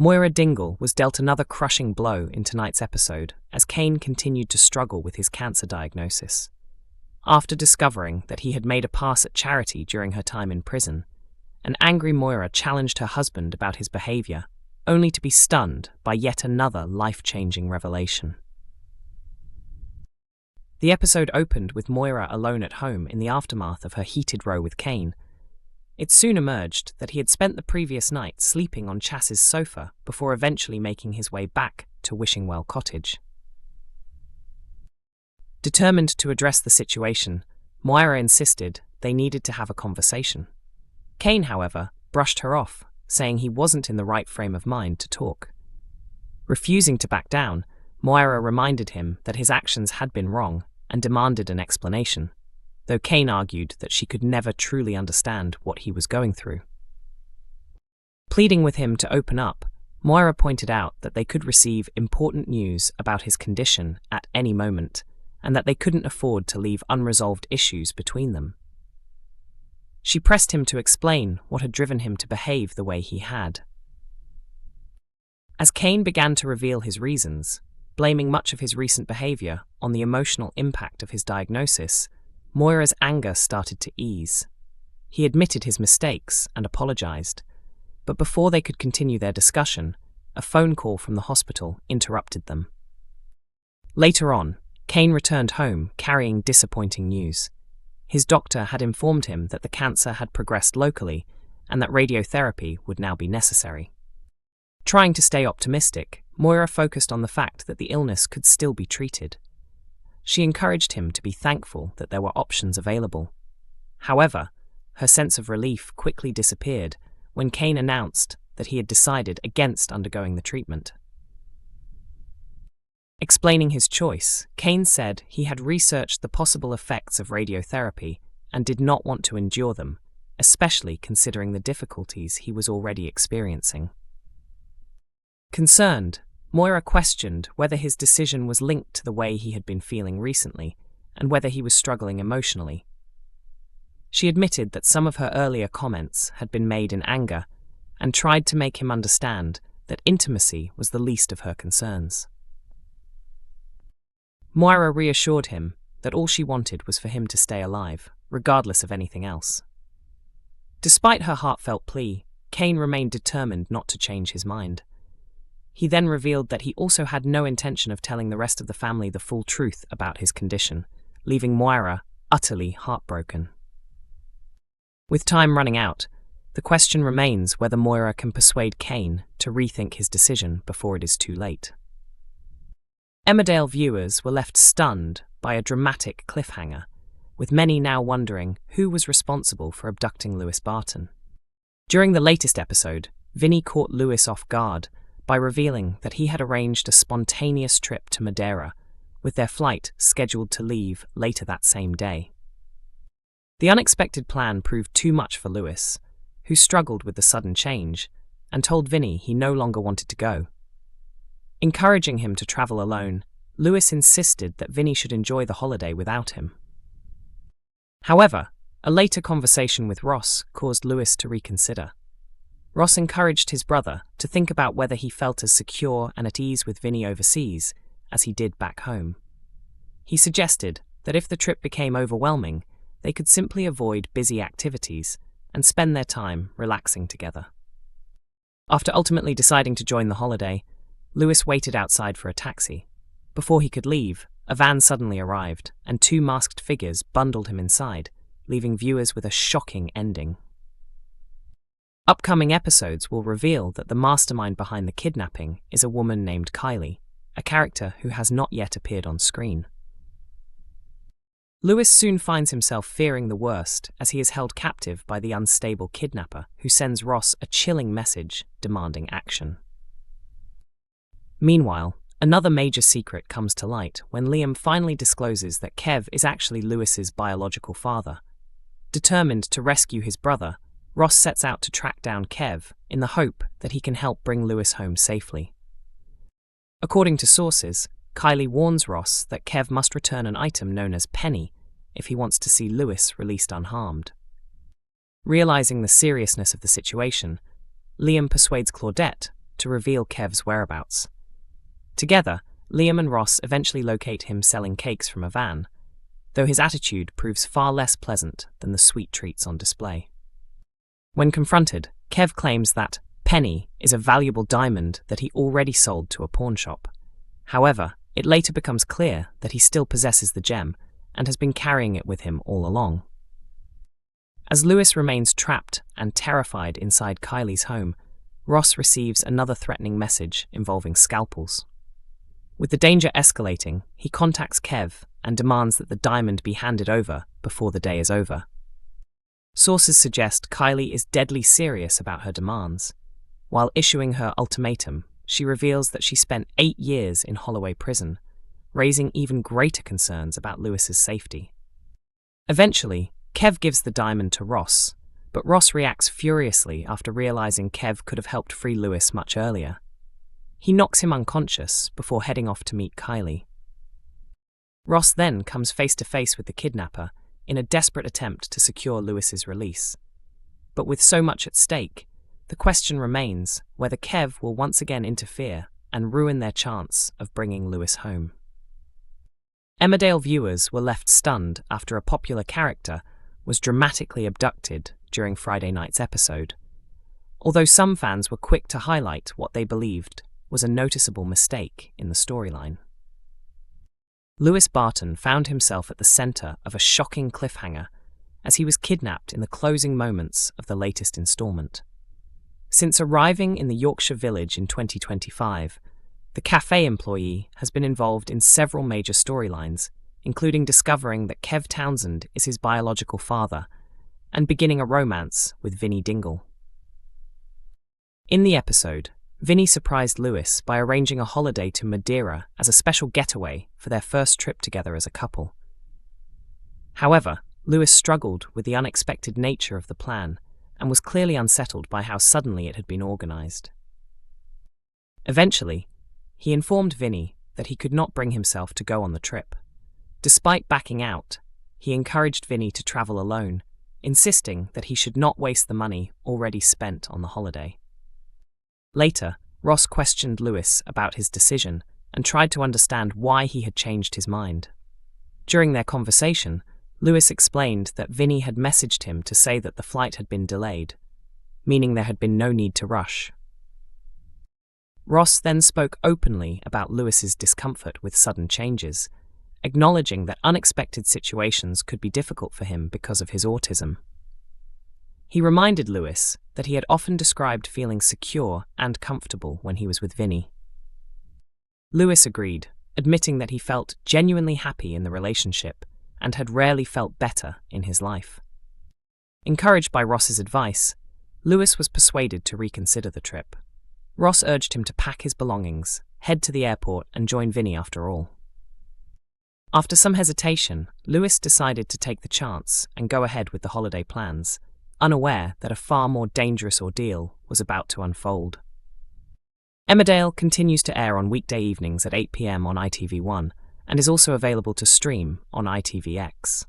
Moira Dingle was dealt another crushing blow in tonight's episode as Cain continued to struggle with his cancer diagnosis. After discovering that he had made a pass at charity during her time in prison, an angry Moira challenged her husband about his behavior, only to be stunned by yet another life-changing revelation. The episode opened with Moira alone at home in the aftermath of her heated row with Cain. It soon emerged that he had spent the previous night sleeping on Chas's sofa before eventually making his way back to Wishingwell Cottage. Determined to address the situation, Moira insisted they needed to have a conversation. Cain, however, brushed her off, saying he wasn't in the right frame of mind to talk. Refusing to back down, Moira reminded him that his actions had been wrong and demanded an explanation, though Cain argued that she could never truly understand what he was going through. Pleading with him to open up, Moira pointed out that they could receive important news about his condition at any moment, and that they couldn't afford to leave unresolved issues between them. She pressed him to explain what had driven him to behave the way he had. As Cain began to reveal his reasons, blaming much of his recent behavior on the emotional impact of his diagnosis, Moira's anger started to ease. He admitted his mistakes and apologized, but before they could continue their discussion, a phone call from the hospital interrupted them. Later on, Cain returned home carrying disappointing news. His doctor had informed him that the cancer had progressed locally and that radiotherapy would now be necessary. Trying to stay optimistic, Moira focused on the fact that the illness could still be treated. She encouraged him to be thankful that there were options available. However, her sense of relief quickly disappeared when Cain announced that he had decided against undergoing the treatment. Explaining his choice, Cain said he had researched the possible effects of radiotherapy and did not want to endure them, especially considering the difficulties he was already experiencing. Concerned, Moira questioned whether his decision was linked to the way he had been feeling recently and whether he was struggling emotionally. She admitted that some of her earlier comments had been made in anger and tried to make him understand that intimacy was the least of her concerns. Moira reassured him that all she wanted was for him to stay alive, regardless of anything else. Despite her heartfelt plea, Cain remained determined not to change his mind. He then revealed that he also had no intention of telling the rest of the family the full truth about his condition, leaving Moira utterly heartbroken. With time running out, the question remains whether Moira can persuade Cain to rethink his decision before it is too late. Emmerdale viewers were left stunned by a dramatic cliffhanger, with many now wondering who was responsible for abducting Lewis Barton. During the latest episode, Vinny caught Lewis off guard by revealing that he had arranged a spontaneous trip to Madeira, with their flight scheduled to leave later that same day. The unexpected plan proved too much for Lewis, who struggled with the sudden change and told Vinny he no longer wanted to go. Encouraging him to travel alone, Lewis insisted that Vinny should enjoy the holiday without him. However, a later conversation with Ross caused Lewis to reconsider. Ross encouraged his brother to think about whether he felt as secure and at ease with Vinny overseas as he did back home. He suggested that if the trip became overwhelming, they could simply avoid busy activities and spend their time relaxing together. After ultimately deciding to join the holiday, Lewis waited outside for a taxi. Before he could leave, a van suddenly arrived, and two masked figures bundled him inside, leaving viewers with a shocking ending. Upcoming episodes will reveal that the mastermind behind the kidnapping is a woman named Kylie, a character who has not yet appeared on screen. Lewis soon finds himself fearing the worst as he is held captive by the unstable kidnapper who sends Ross a chilling message demanding action. Meanwhile, another major secret comes to light when Liam finally discloses that Kev is actually Lewis's biological father. Determined to rescue his brother, Ross sets out to track down Kev in the hope that he can help bring Lewis home safely. According to sources, Kylie warns Ross that Kev must return an item known as Penny if he wants to see Lewis released unharmed. Realizing the seriousness of the situation, Liam persuades Claudette to reveal Kev's whereabouts. Together, Liam and Ross eventually locate him selling cakes from a van, though his attitude proves far less pleasant than the sweet treats on display. When confronted, Kev claims that Penny is a valuable diamond that he already sold to a pawn shop. However, it later becomes clear that he still possesses the gem and has been carrying it with him all along. As Lewis remains trapped and terrified inside Kylie's home, Ross receives another threatening message involving scalpels. With the danger escalating, he contacts Kev and demands that the diamond be handed over before the day is over. Sources suggest Kylie is deadly serious about her demands. While issuing her ultimatum, she reveals that she spent 8 years in Holloway prison, raising even greater concerns about Lewis's safety. Eventually, Kev gives the diamond to Ross, but Ross reacts furiously after realizing Kev could have helped free Lewis much earlier. He knocks him unconscious before heading off to meet Kylie. Ross then comes face to face with the kidnapper in a desperate attempt to secure Lewis's release. But with so much at stake, the question remains whether Kev will once again interfere and ruin their chance of bringing Lewis home. Emmerdale viewers were left stunned after a popular character was dramatically abducted during Friday night's episode, although some fans were quick to highlight what they believed was a noticeable mistake in the storyline. Lewis Barton found himself at the centre of a shocking cliffhanger as he was kidnapped in the closing moments of the latest instalment. Since arriving in the Yorkshire village in 2025, the cafe employee has been involved in several major storylines, including discovering that Kev Townsend is his biological father and beginning a romance with Vinnie Dingle. In the episode, Vinnie surprised Lewis by arranging a holiday to Madeira as a special getaway for their first trip together as a couple. However, Lewis struggled with the unexpected nature of the plan and was clearly unsettled by how suddenly it had been organised. Eventually, he informed Vinnie that he could not bring himself to go on the trip. Despite backing out, he encouraged Vinnie to travel alone, insisting that he should not waste the money already spent on the holiday. Later, Ross questioned Lewis about his decision and tried to understand why he had changed his mind. During their conversation, Lewis explained that Vinnie had messaged him to say that the flight had been delayed, meaning there had been no need to rush. Ross then spoke openly about Lewis's discomfort with sudden changes, acknowledging that unexpected situations could be difficult for him because of his autism. He reminded Lewis that he had often described feeling secure and comfortable when he was with Vinnie. Lewis agreed, admitting that he felt genuinely happy in the relationship and had rarely felt better in his life. Encouraged by Ross's advice, Lewis was persuaded to reconsider the trip. Ross urged him to pack his belongings, head to the airport and join Vinnie after all. After some hesitation, Lewis decided to take the chance and go ahead with the holiday plans, unaware that a far more dangerous ordeal was about to unfold. Emmerdale continues to air on weekday evenings at 8 p.m. on ITV1 and is also available to stream on ITVX.